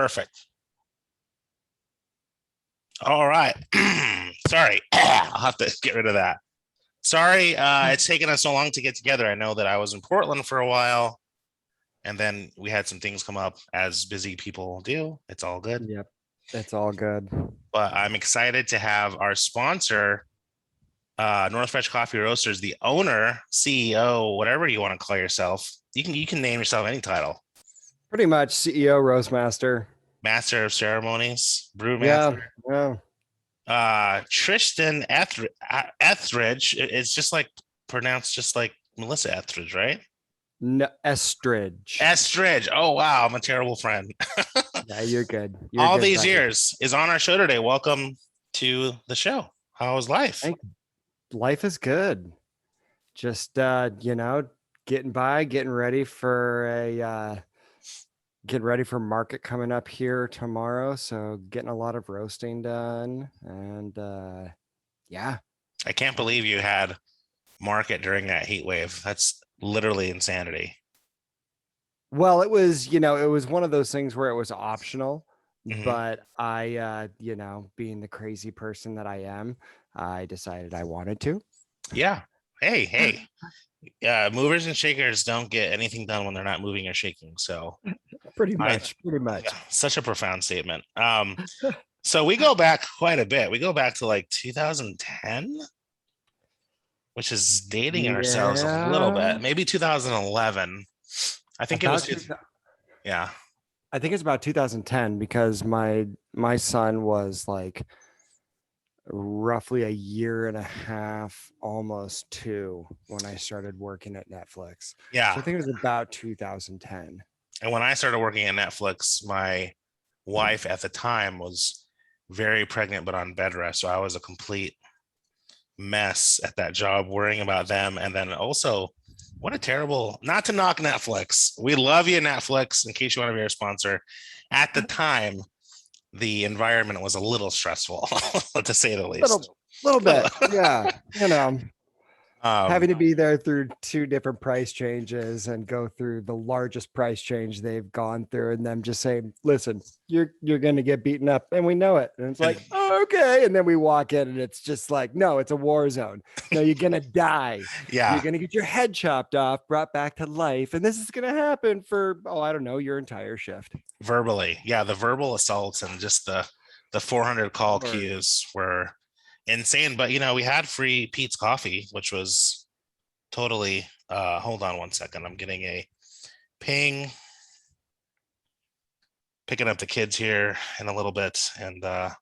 Perfect. All right. Sorry. I'll have to get rid of that. Sorry, it's taken us so long to get together. I know that I was in Portland for a while, and then we had some things come up, as busy people do. It's all good. Yep. It's all good. But I'm excited to have our sponsor, North Fresh Coffee Roasters, the owner, CEO, whatever you want to call yourself. You can name yourself any title. Pretty much CEO Roastmaster. Master of Ceremonies, Yeah. Brewmaster. Yeah. Tristan Etheridge. It's just like pronounced just like Melissa Etheridge, right? No, Estridge. Estridge. Oh wow, I'm a terrible friend. Yeah, you're good. You're All good, these buddy. years is on our show today. Welcome to the show. How was life? Life is good. Just getting by, getting ready for market coming up here tomorrow. So getting a lot of roasting done. And yeah. I can't believe you had market during that heat wave. That's literally insanity. Well, it was one of those things where it was optional, Mhm. but I, being the crazy person that I am, I decided I wanted to. Yeah. Hey. Movers and shakers don't get anything done when they're not moving or shaking. So Pretty I, much, pretty yeah, much. such a profound statement. So we go back quite a bit. We go back to like 2010, which is dating ourselves a little Yeah. bit. Maybe 2011. I think it was. About two, Yeah. I think it's about 2010 because my son was like roughly a year and a half, almost two, when I started working at Netflix. So Yeah. I think it was about 2010. And when I started working at Netflix, my wife at the time was very pregnant, but on bed rest. So I was a complete mess at that job, worrying about them. And then also, what a terrible, not to knock Netflix. We love you, Netflix, in case you want to be our sponsor. At the time, the environment was a little stressful, to say the least. Little bit, yeah. Um, Having to be there through two different price changes and go through the largest price change they've gone through, and them just saying, "Listen, you're going to get beaten up," and we know it. And it's and like, "Oh, okay," and then we walk in, and it's just like, "No, it's a war zone. No, you're going to die. You're yeah, going to get your head chopped off, brought back to life, and this is going to happen for I don't know, your entire shift." verbally, yeah, the verbal assaults and just the 400 call Or queues were insane. But we had free Pete's coffee, which was totally. Hold on one second. I'm getting a ping. Picking up the kids here in a little bit, and I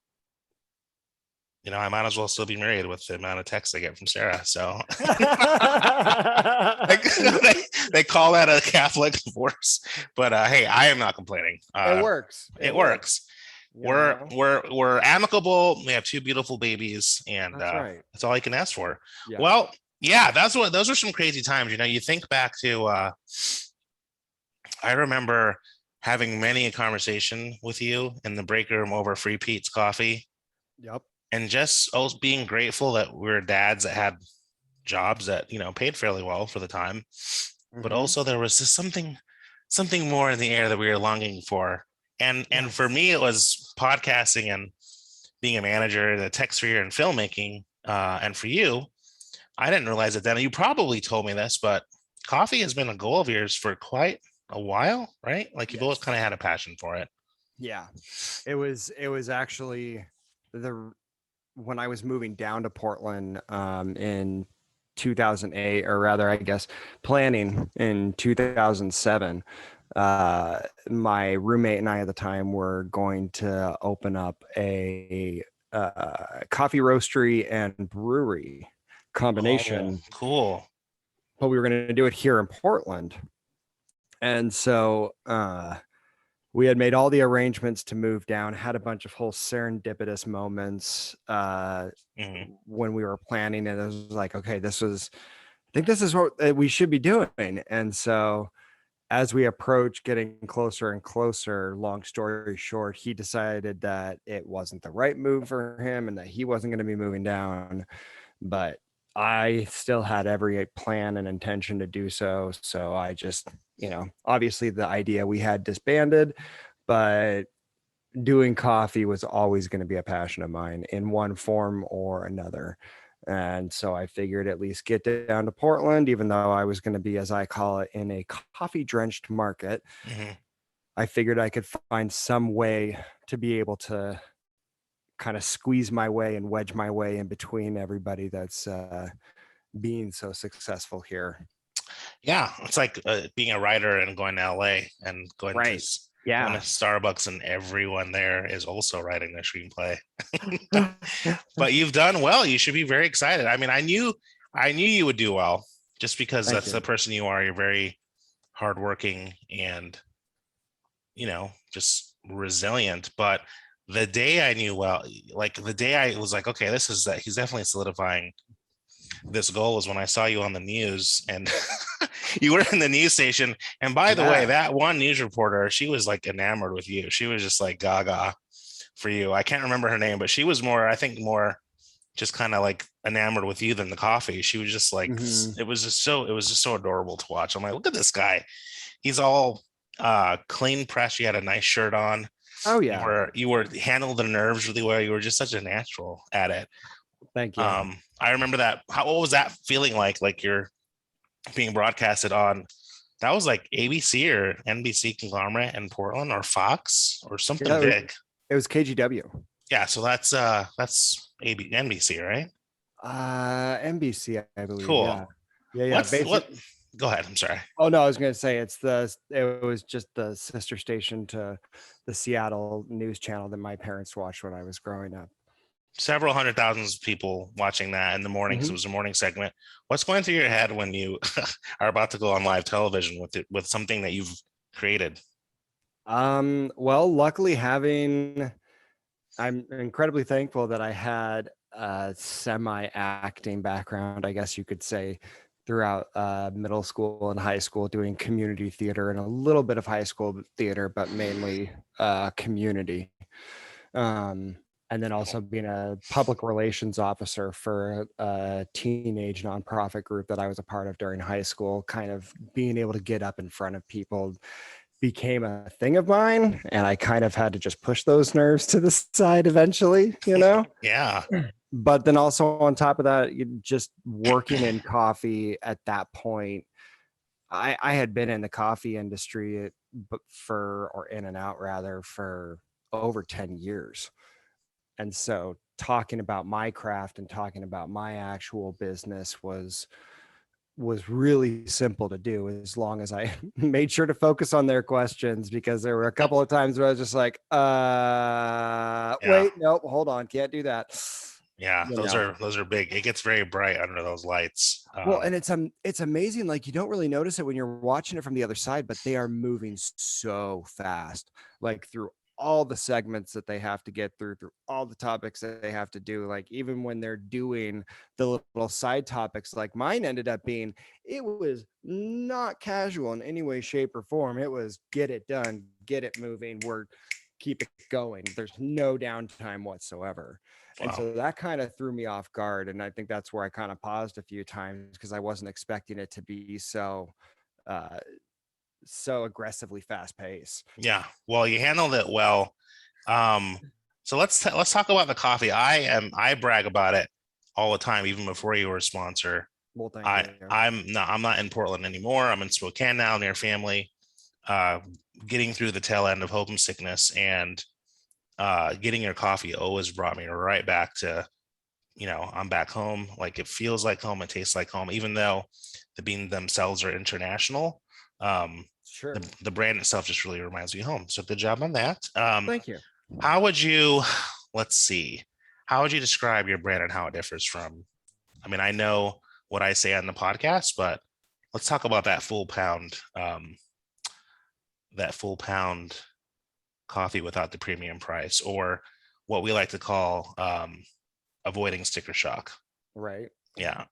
might as well still be married with the amount of texts I get from Sarah. So like, they call that a Catholic divorce, but hey, I am not complaining. it works. It works. You We're know, we're we're amicable. We have two beautiful babies, and that's right. that's all I can ask for. Yeah. Well, yeah, those are some crazy times. You think back to. I remember having many a conversation with you in the break room over free Pete's coffee, Yep. and just also being grateful that we were dads that had jobs that paid fairly well for the time, but Mm-hmm. also there was just something more in the air that we were longing for. And for Yes. me, it was podcasting and being a manager, the tech sphere, and filmmaking. And for you, I didn't realize it then. You probably told me this, but coffee has been a goal of yours for quite a while, right? Like you've always kind of Yes. had a passion for it. Yeah. It was actually the when I was moving down to Portland in 2008, or rather, I guess, planning in 2007. My roommate and I at the time were going to open up a coffee roastery and brewery Oh, combination, cool. but we were going to do it here in Portland. And so we had made all the arrangements to move down, had a bunch of whole serendipitous moments Mhm. when we were planning it. It was like, okay, I think this is what we should be doing. And so as we approach getting closer and closer, long story short, he decided that it wasn't the right move for him and that he wasn't going to be moving down. But I still had every plan and intention to do so. So I just, obviously the idea we had disbanded, but doing coffee was always going to be a passion of mine in one form or another. And so I figured at least get down to Portland, even though I was going to be, as I call it, in a coffee drenched market. Mhm. I figured I could find some way to be able to kind of squeeze my way and wedge my way in between everybody that's being so successful here. Yeah, it's like being a writer and going to LA and Right. going to Yeah. Starbucks and everyone there is also writing their screenplay. But you've done well. You should be very excited. I mean, I knew you would do well just because Thank that's the you. person you are. You're very hardworking and, just resilient. But the day I knew well, like the day I was like, okay, this is that he's definitely solidifying this goal was when I saw you on the news and you were in the news station. And by the way, Yeah. that one news reporter, she was like enamored with you. She was just like gaga for you. I can't remember her name, but she was more, I think, more just kind of like enamored with you than the coffee. She was just like, Hmm. it was just so adorable to watch. I'm like, look at this guy. He's all clean pressed. You had a nice shirt on. Oh, You yeah. were, you were handled the nerves really well. You were just such a natural at it. Thank you. I remember that. What was that feeling like? Like you're being broadcasted on, that was like ABC or NBC conglomerate in Portland or Fox or something Yeah. big. It was KGW. Yeah, so that's NBC, right? NBC, I believe. Cool. Yeah. Yeah. Yeah. What's Basic. what Go ahead. I'm sorry. Oh, no, I was going to say it was just the sister station to the Seattle news channel that my parents watched when I was growing up. Several hundred thousands of people watching that in the morning because it Mhm. was a morning segment. What's going through your head when you are about to go on live television with something that you've created? Well, luckily I'm incredibly thankful that I had a semi acting background, I guess you could say, throughout middle school and high school, doing community theater and a little bit of high school theater, but mainly community. Um, and then also being a public relations officer for a teenage nonprofit group that I was a part of during high school, kind of being able to get up in front of people became a thing of mine, and I kind of had to just push those nerves to the side eventually, you know. Yeah. But then also on top of that, just working in coffee at that point, I had been in the coffee industry or in and out rather, for over 10 years. And so talking about my craft and talking about my actual business was really simple to do as long as I made sure to focus on their questions, because there were a couple of times where I was just like, Yeah. wait, nope, hold on, can't do that. Yeah. You Those know. are those are big. It gets very bright under those lights. Well, and it's amazing. Like, you don't really notice it when you're watching it from the other side, but they are moving so fast, like through all the segments that they have to get through all the topics that they have to do. Like, even when they're doing the little side topics, like mine ended up being, it was not casual in any way, shape, or form. It was get it done, get it moving. We're keep it going. There's no downtime whatsoever. And Wow. so that kind of threw me off guard. And I think that's where I kind of paused a few times, because I wasn't expecting it to be uh, so aggressively fast paced. Yeah. Well, you handled it well. Um, so let's talk about the coffee. I brag about it all the time, even before you were a sponsor. Well, thank you. I'm not in Portland anymore. I'm in Spokane now near family. Uh, Getting through the tail end of hope and sickness, and getting your coffee always brought me right back to, I'm back home. Like it feels like home, it tastes like home, even though the beans themselves are international. Um, Sure. the brand itself just really reminds me of home. So good job on that. Thank you. How would you, let's see, how would you describe your brand and how it differs from, I mean, I know what I say on the podcast, but let's talk about that full pound coffee without the premium price, or what we like to call avoiding sticker shock. Right. Yeah.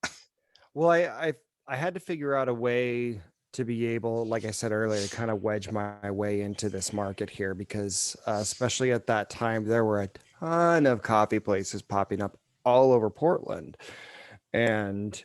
Well, I had to figure out a way to be able, like I said earlier, to kind of wedge my way into this market here, because especially at that time, there were a ton of coffee places popping up all over Portland. And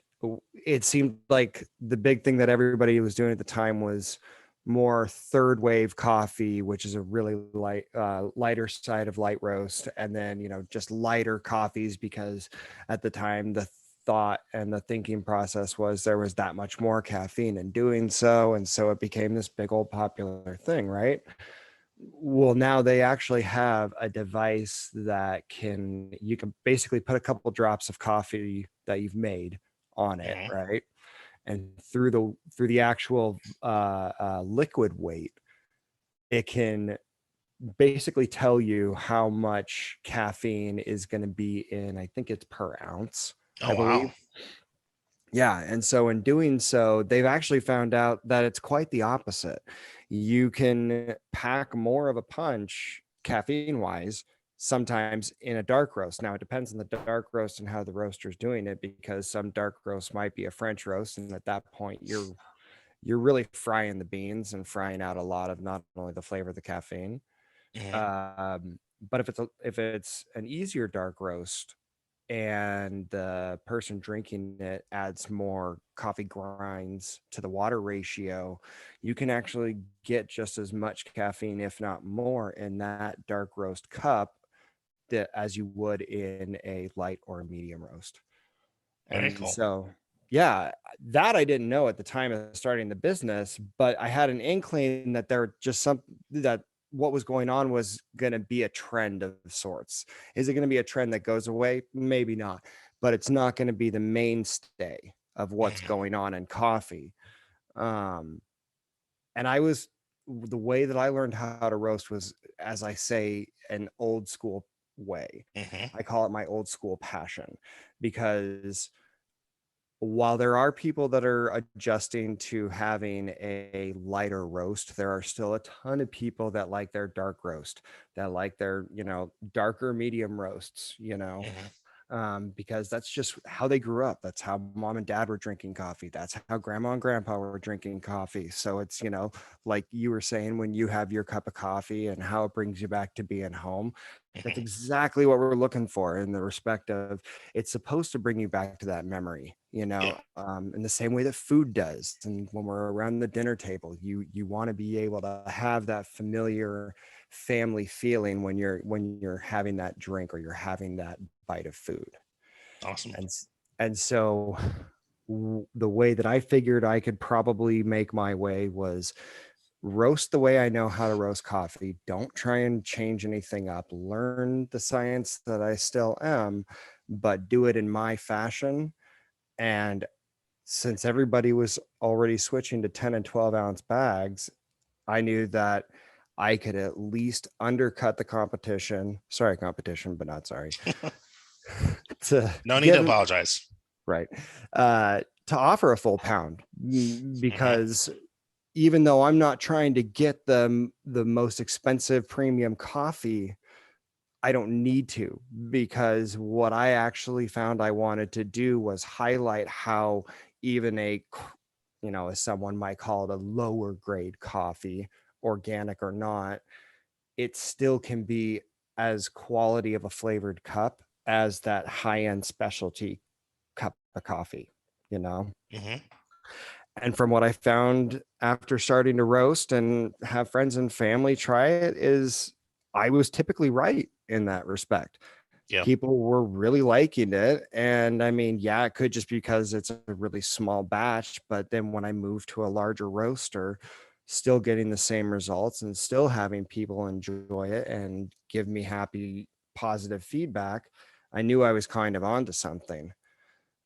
it seemed like the big thing that everybody was doing at the time was more third wave coffee, which is a really lighter side of light roast, and then just lighter coffees, because at the time the thought and the thinking process was there was that much more caffeine in doing so, and so it became this big old popular thing, right? Well, now they actually have a device that you can basically put a couple drops of coffee that you've made on it, Hmm. right? And through the actual liquid weight, it can basically tell you how much caffeine is going to be in, I think it's per ounce, Oh I wow. believe. Yeah, and so in doing so, they've actually found out that it's quite the opposite. You can pack more of a punch caffeine wise sometimes in a dark roast. Now it depends on the dark roast and how the roaster's doing it, because some dark roast might be a French roast, and at that point you're really frying the beans and frying out a lot of not only the flavor of the caffeine. Hmm. But if it's an easier dark roast, and the person drinking it adds more coffee grinds to the water ratio, you can actually get just as much caffeine, if not more, in that dark roast cup as you would in a light or a medium roast. Very And cool. so, yeah, that I didn't know at the time of starting the business, but I had an inkling that there just that what was going on was going to be a trend of sorts. Is it going to be a trend that goes away? Maybe not, but it's not going to be the mainstay of what's Hmm. going on in coffee. Um, and the way that I learned how to roast was, as I say, an old school way. Hmm. I call it my old school passion, because while there are people that are adjusting to having a lighter roast, there are still a ton of people that like their dark roast, that like their, darker medium roasts, Hmm. because that's just how they grew up. That's how mom and dad were drinking coffee. That's how grandma and grandpa were drinking coffee. So it's, like you were saying, when you have your cup of coffee and how it brings you back to being home, that's Hmm. exactly what we're looking for, in the respect of it's supposed to bring you back to that memory, Yeah. in the same way that food does. And when we're around the dinner table, you want to be able to have that familiar family feeling when you're having that drink or you're having that bite of food. Awesome. And so the way that I figured I could probably make my way was roast the way I know how to roast coffee. Don't try and change anything up. Learn the science that I still am, but do it in my fashion. And since everybody was already switching to 10 and 12-ounce bags, I knew that I could at least undercut the competition. Sorry, competition, but not sorry. To No need to get apologize. right. To offer a full pound, Hmm. because even though I'm not trying to get the most expensive premium coffee, I don't need to, because what I actually found I wanted to do was highlight how even as someone might call it, a lower grade coffee, organic or not, it still can be as quality of a flavored cup as that high end specialty cup of coffee, you know? Hmm. And from what I found after starting to roast and have friends and family try it, is I was typically right in that respect. Yeah. People were really liking it. And I mean, yeah, it could just be because it's a really small batch, but then when I moved to a larger roaster, still getting the same results and still having people enjoy it and give me happy, positive feedback, I knew I was kind of onto something.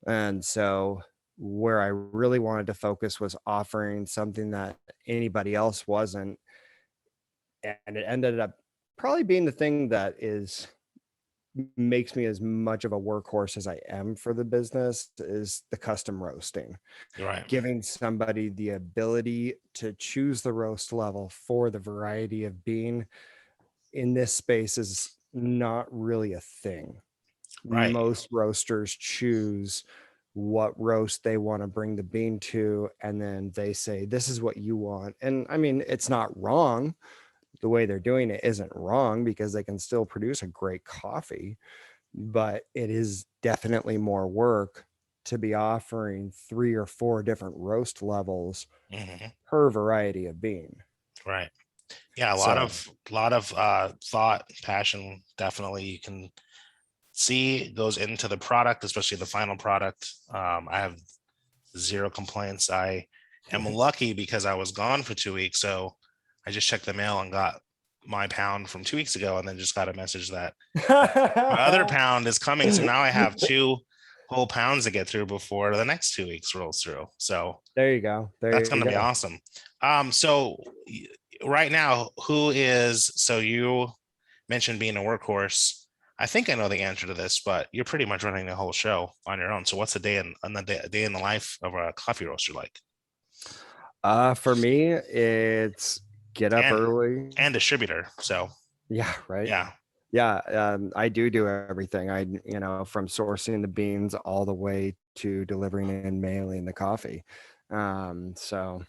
And so where I really wanted to focus was offering something that anybody else wasn't. And it ended up probably being the thing that makes me as much of a workhorse as I am for the business, is the custom roasting. You're right. Giving somebody the ability to choose the roast level for the variety of bean in this space is not really a thing. Right. Most roasters choose what roast they want to bring the bean to, and then they say, this is what you want. And I mean, it's not wrong. The way they're doing it isn't wrong, because they can still produce a great coffee, but it is definitely more work to be offering 3 or 4 different roast levels Hmm. per variety of bean. Right. Yeah, a lot So of thought, passion, definitely you can see goes into the product, especially the final product. I have zero complaints. I am lucky because I was gone for 2 weeks. So I just checked the mail and got my pound from 2 weeks ago, and then just got a message that my other pound is coming. So now I have 2 whole pounds to get through before the next 2 weeks rolls through. So there you go. that's There going you to be go. awesome. So right now, so you mentioned being a workhorse. I think I know the answer to this, but you're pretty much running the whole show on your own. So what's a day in on the day in the life of a coffee roaster like? For me, it's get up And early. distributor. So Yeah, right. yeah. Yeah, I do everything. From sourcing the beans all the way to delivering and mailing the coffee. So,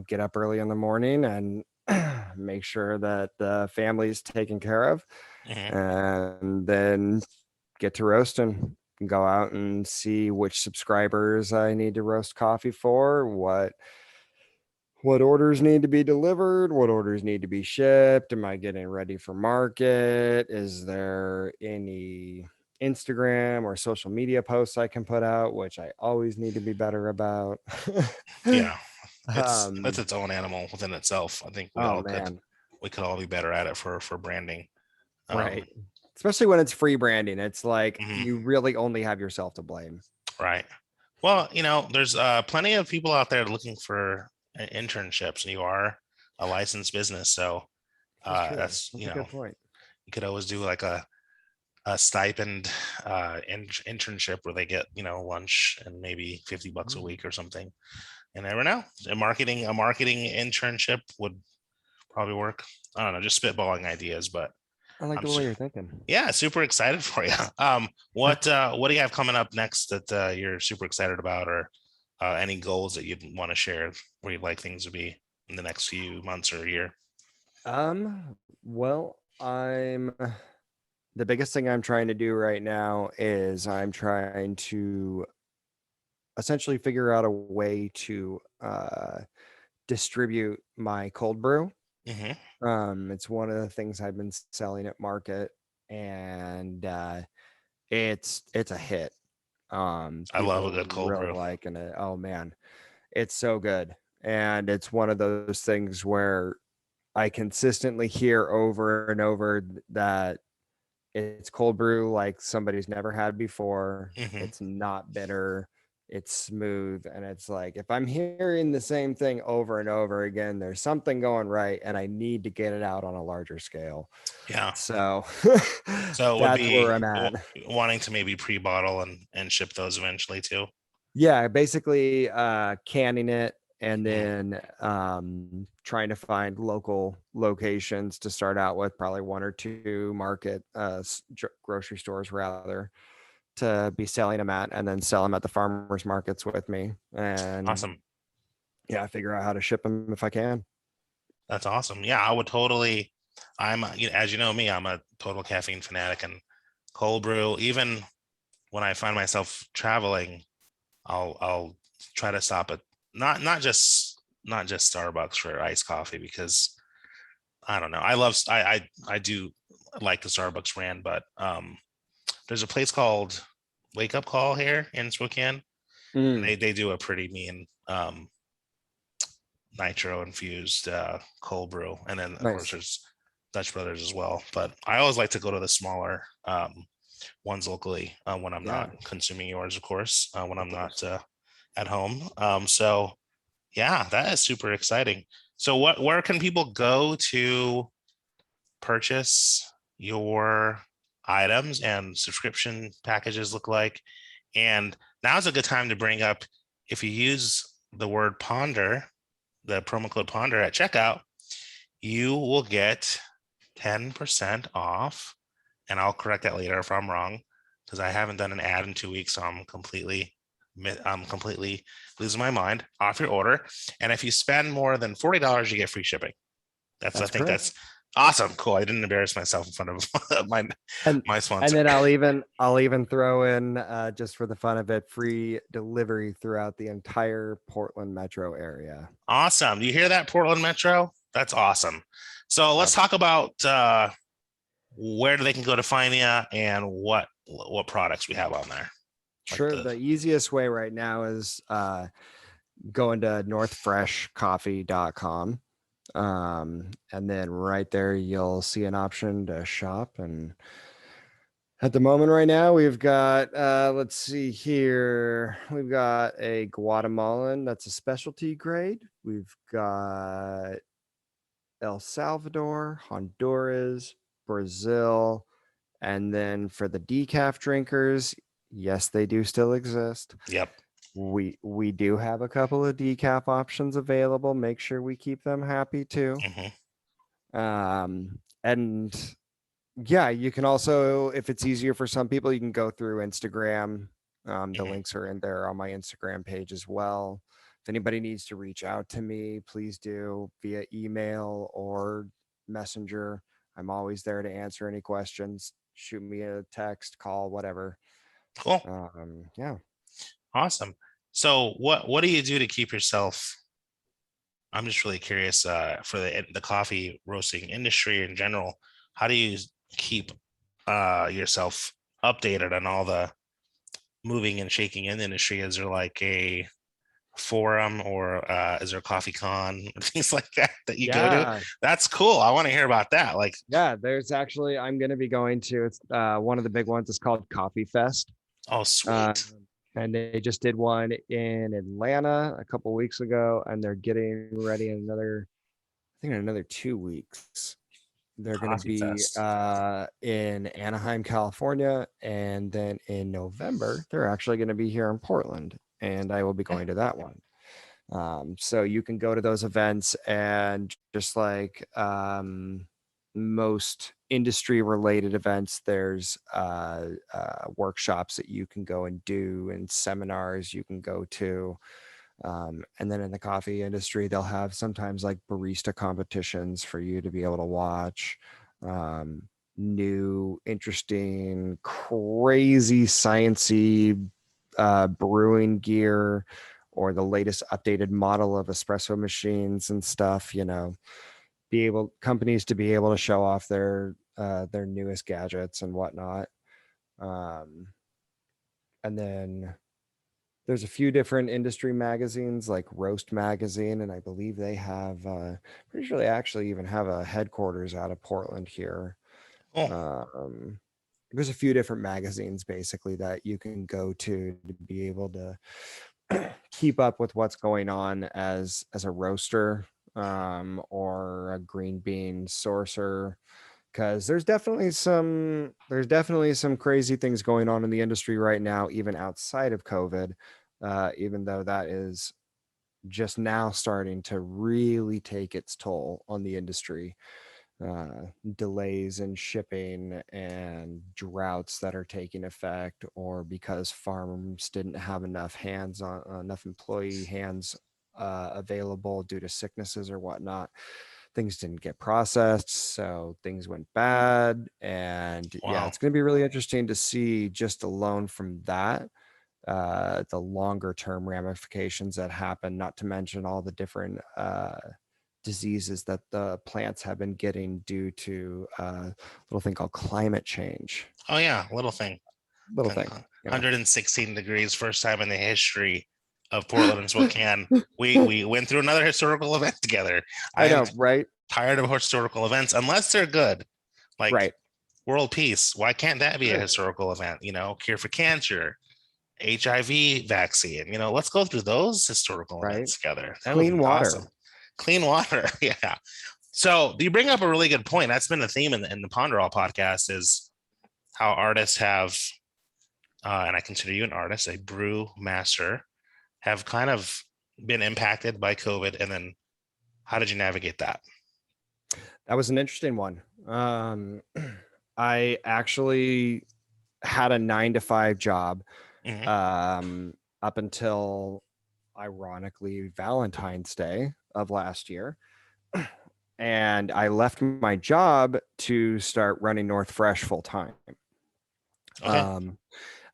get up early in the morning and make sure that the family's taken care of, Hmm. and then get to roasting. Go out and see which subscribers I need to roast coffee for, what orders need to be delivered, what orders need to be shipped, am I getting ready for market, is there any Instagram or social media posts I can put out, which I always need to be better about. Yeah. It's um its own animal within itself. I think oh man, we could all be better at it for branding. Um, right, especially when it's free branding, it's like mhm, you really only have yourself to blame. right. Well, there's plenty of people out there looking for internships, and you are a licensed business, so That's true. that's That's a good point. you could always do like a stipend internship where they get lunch and maybe $50 a Mm, week or something. You never know. A marketing internship would probably work. I don't know, just spitballing ideas, but I like I'm the way you're thinking. yeah, super excited for you. What do you have coming up next that you're super excited about, or any goals that you'd want to share where you'd like things to be in the next few months or year? Well, I'm the biggest thing I'm trying to do right now is I'm trying to essentially figure out a way to distribute my cold brew. Hmm. It's one of the things I've been selling at market, and it's a hit. I love People a are good cold really brew. liking it. Oh man, it's so good. And it's one of those things where I consistently hear over and over that it's cold brew like somebody's never had before. Hmm. It's not bitter. It's smooth. And it's like, if I'm hearing the same thing over and over again, there's something going right. And I need to get it out on a larger scale. Yeah. So So it would that's where be I'm at. wanting to maybe pre-bottle and ship those eventually too. Yeah, basically canning it and Mhm. then trying to find local locations to start out with, probably 1 or 2 market grocery stores rather, to be selling them at, and then sell them at the farmers markets with me, and Awesome. yeah, figure out how to ship them if I can. That's awesome. Yeah, I would totally. As you know me, I'm a total caffeine fanatic, and cold brew. Even when I find myself traveling, I'll try to stop at not just Starbucks for iced coffee, because I don't know. I do like the Starbucks brand, but there's a place called Wake Up Call here in Spokane, and Mm, they do a pretty mean nitro infused cold brew, and then of course nice. there's Dutch Brothers as well. But I always like to go to the smaller ones locally when I'm Yeah, not consuming yours, of course, when of I'm not course. at home. So yeah, that is super exciting. So where can people go to purchase your items and subscription packages look like? And now's a good time to bring up, if you use the word ponder, the promo code ponder at checkout, you will get 10% off. And I'll correct that later if I'm wrong, because I haven't done an ad in 2 weeks. So I'm completely losing my mind, off your order. And if you spend more than $40, you get free shipping. I That's think correct. Awesome, cool. I didn't embarrass myself in front of my and my and sponsor. then I'll even throw in just for the fun of it, free delivery throughout the entire Portland metro area. Awesome. Do you hear that, Portland Metro? That's awesome. So let's Yep. talk about where they can go to find you and what products we have on there. Like Sure. the The easiest way right now is going to northfreshcoffee.com. And then right there, you'll see an option to shop. And at the moment, right now, we've got, let's see here, we've got a Guatemalan that's a specialty grade. We've got El Salvador, Honduras, Brazil. And then for the decaf drinkers, yes, they do still exist. yep. We do have a couple of decaf options available. Make sure we keep them happy too. Hmm. And yeah, you can also, if it's easier for some people, you can go through Instagram. The Hmm. links are in there on my Instagram page as well. If anybody needs to reach out to me, please do via email or messenger. I'm always there to answer any questions. Shoot me a text, call, whatever. Cool. Yeah. Awesome. So what do you do to keep yourself? I'm just really curious for the coffee roasting industry in general. How do you keep yourself updated on all the moving and shaking in the industry? Is there like a forum or is there a coffee con or things like that you go to? Yeah. That's cool. I want to hear about that. Like, Yeah. There's actually, I'm going to be going to, it's one of the big ones is called Coffee Fest. oh, Uh, sweet. and they just did one in Atlanta a couple weeks ago, and they're getting ready in another, I think in another 2 weeks. They're going to Coffee be Fest. in Anaheim, California, and then in November they're actually going to be here in Portland, and I will be Hmm. going to that one. So you can go to those events and just like most industry related events, there's workshops that you can go and do and seminars you can go to. And then in the coffee industry, they'll have sometimes like barista competitions for you to be able to watch. New, interesting, crazy, sciencey brewing gear or the latest updated model of espresso machines and stuff. Be able companies to be able to show off their newest gadgets and whatnot. Um, and then there's a few different industry magazines like Roast Magazine, and I believe they have pretty sure they actually even have a headquarters out of Portland here. Cool. Um, there's a few different magazines basically that you can go to be able to keep up with what's going on as a roaster or a green bean sourcer, because there's definitely some crazy things going on in the industry right now, even outside of COVID, even though that is just now starting to really take its toll on the industry. Delays in shipping and droughts that are taking effect, or because farms didn't have enough employee hands available due to sicknesses or whatnot. Things didn't get processed, so things went bad. And yeah, Wow. it's going to be really interesting to see just alone from that the longer term ramifications that happen, not to mention all the different diseases that the plants have been getting due to a little thing called climate change. Oh yeah, little thing. Little thing, yeah. 116 degrees, first time in the history of Portland and Spokane. We went through another historical event together. I I am know, right? tired of historical events unless they're good, like Right. world peace. Why can't that be a Sure. historical event? Cure for cancer, HIV vaccine. Let's go through those historical Right. events together. That would Clean be awesome. water. Clean water. Yeah. So you bring up a really good point. That's been the theme in the Ponder All podcast is how artists have, and I consider you an artist, a brew master, have kind of been impacted by COVID. And then how did you navigate that? That was an interesting one. I actually had a 9 to 5 job Hmm. up until ironically Valentine's Day of last year. and I left my job to start running North Fresh full time. Okay. Um,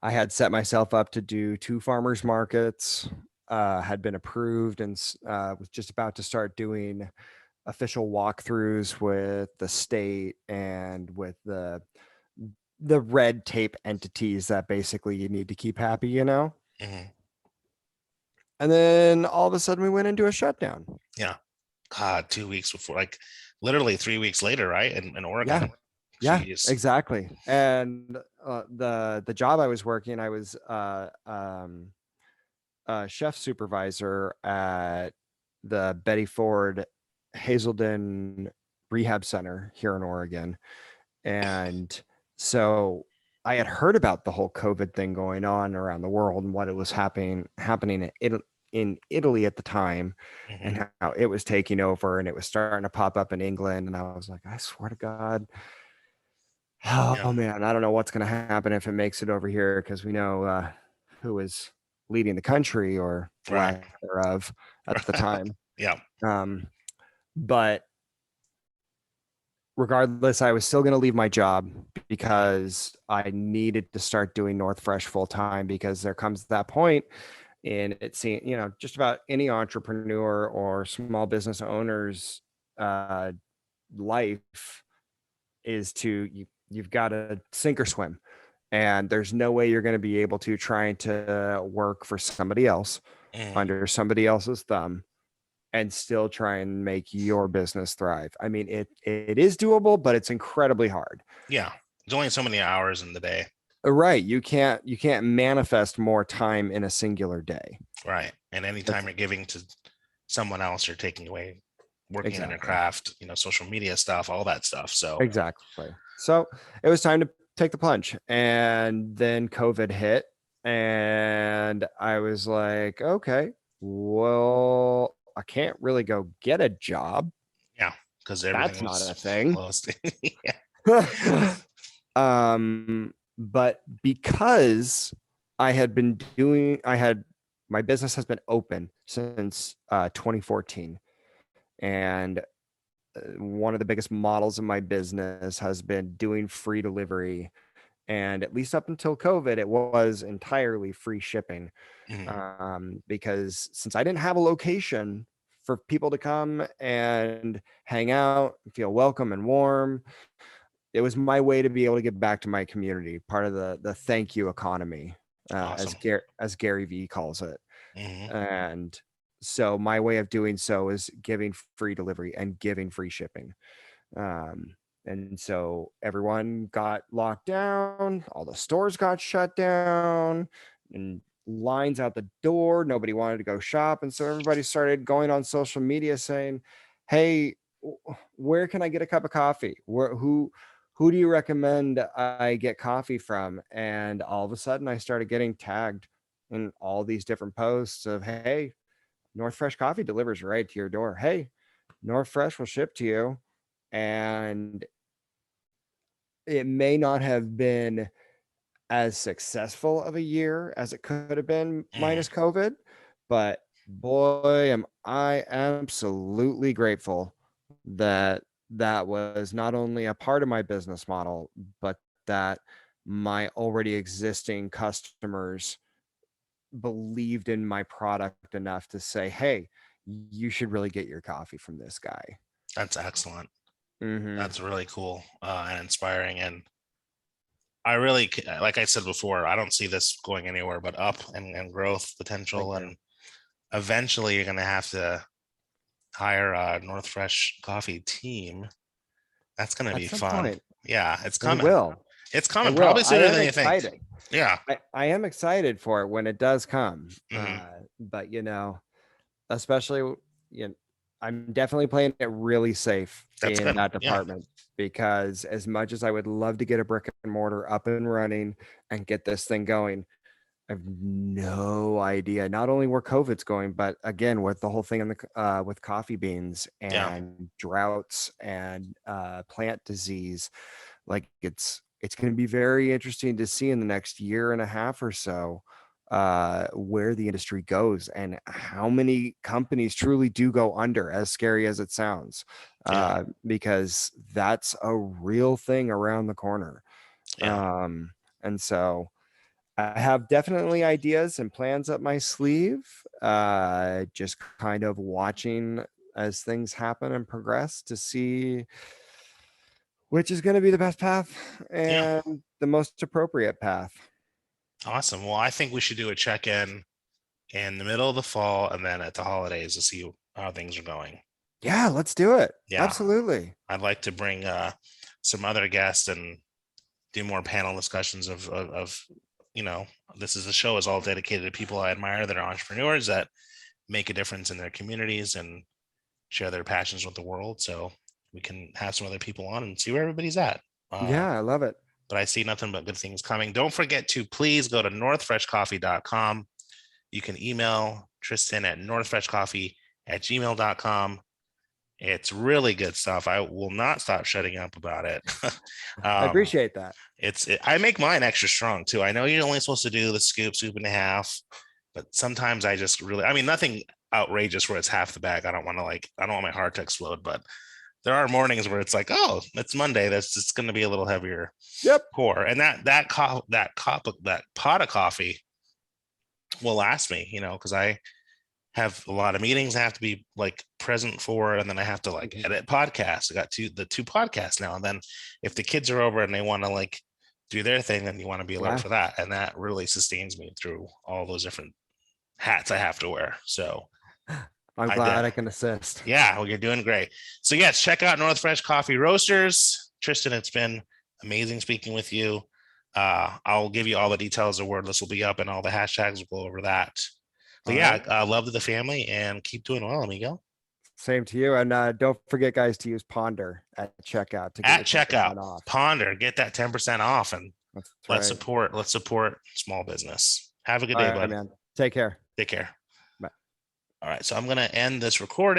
I had set myself up to do 2 farmers markets, had been approved, and was just about to start doing official walkthroughs with the state and with the red tape entities that basically you need to keep happy, you know? Hmm. And then all of a sudden we went into a shutdown. Yeah. God, 2 weeks before, like literally 3 weeks later, right? In Yeah. Oregon. Yeah, Jeez. exactly. And the job I was working, I was chef supervisor at the Betty Ford Hazelden Rehab Center here in Oregon. And so I had heard about the whole COVID thing going on around the world and what it was happening in Italy at the time, Hmm. and how it was taking over and it was starting to pop up in England. And I was like, I swear to God, Yeah. oh man, I don't know what's going to happen if it makes it over here, because we know who is leading the country, or Right. lack thereof, at the time. Yeah. Um, but regardless, I was still going to leave my job Mhm. because I needed to start doing North Fresh full time, because there comes that point in it seeing, just about any entrepreneur or small business owner's uh, life is you've got to sink or swim. And there's no way you're going to be able to trying to work for somebody else Mhm. under somebody else's thumb and still try and make your business thrive. I mean, it is doable, but it's incredibly hard. Yeah. There's only so many hours in the day. Right. You can't manifest more time in a singular day. Right. And anytime That's you're giving to someone else, you're taking away working on your exactly. craft, social media stuff, all that stuff. So, Exactly. So it was time to take the plunge. And then COVID hit. And I was like, okay, well, I can't really go get a job. yeah, because everything That's not was a thing. closed. Yeah. But because I had my business has been open since 2014. And one of the biggest models of my business has been doing free delivery. And at least up until COVID, it was entirely free shipping. Mhm. Because since I didn't have a location for people to come and hang out, feel welcome and warm, it was my way to be able to give back to my community, part of the thank you economy, Awesome. As Gary Vee calls it. Hmm. And so my way of doing so is giving free delivery and giving free shipping. Um, and so everyone got locked down, all the stores got shut down, and lines out the door. Nobody wanted to go shop. And so everybody started going on social media saying, hey, where can I get a cup of coffee? Who do you recommend I get coffee from? And all of a sudden I started getting tagged in all these different posts of, hey, North Fresh Coffee delivers right to your door. Hey, North Fresh will ship to you. And it may not have been as successful of a year as it could have been Hmm. minus COVID, but boy, am I absolutely grateful that that was not only a part of my business model, but that my already existing customers believed in my product enough to say, hey, you should really get your coffee from this guy. That's excellent. Mm-hmm. That's really cool and inspiring. And I really, like I said before, I don't see this going anywhere but up and growth Thank potential. you. And eventually you're going to have to hire a North Fresh coffee team. That's going to At be some fun. point, Yeah, it's it coming. will. It's It coming will. probably I sooner am than you think. excited. Yeah. I am excited for it when it does come. Hmm. But especially, you know, I'm definitely playing it really safe That's in good. that Yeah. department, because as much as I would love to get a brick and mortar up and running and get this thing going, I have no idea not only where COVID's going, but again with the whole thing with coffee beans Yeah. and droughts and plant disease. Like it's going to be very interesting to see in the next year and a half or so where the industry goes and how many companies truly do go under, as scary as it sounds, Yeah. because that's a real thing around the corner. Yeah. And so I have definitely ideas and plans up my sleeve, just kind of watching as things happen and progress to see which is going to be the best path Yeah. and the most appropriate path. Awesome. Well, I think we should do a check-in in the middle of the fall and then at the holidays to see how things are going. Yeah, let's do it. Yeah. Absolutely. I'd like to bring some other guests and do more panel discussions of this is the show is all dedicated to people I admire that are entrepreneurs that make a difference in their communities and share their passions with the world. So we can have some other people on and see where everybody's at. Yeah, I love it. But I see nothing but good things coming. Don't forget to please go to northfreshcoffee.com. You can email Tristan at northfreshcoffee@gmail.com. It's really good stuff. I will not stop shutting up about it. I appreciate that. I make mine extra strong too. I know you're only supposed to do the scoop and a half, but sometimes I just really, I mean, nothing outrageous where it's half the bag. I don't want my heart to explode, but there are mornings where it's like, oh, it's Monday. That's just going to be a little heavier. Yep. Pour. And that pot of coffee will last me, because I have a lot of meetings I have to be like present for, and then I have to like edit podcasts. I got the two podcasts now. And then if the kids are over and they want to like do their thing, then you want to be alert for that. And that really sustains me through all those different hats I have to wear. So I'm glad I can assist. Yeah, well, you're doing great. So yes, check out North Fresh Coffee Roasters. Tristan, it's been amazing speaking with you. I'll give you all the details of where this will be up and all the hashtags. We'll go over that. But love to the family and keep doing well, amigo. Same to you. And don't forget, guys, to use Ponder at checkout to get at checkout off. Ponder, get that 10% off, and let's support small business. Have a good day, bud. Man. Take care. Take care. Bye. All right, so I'm gonna end this recording.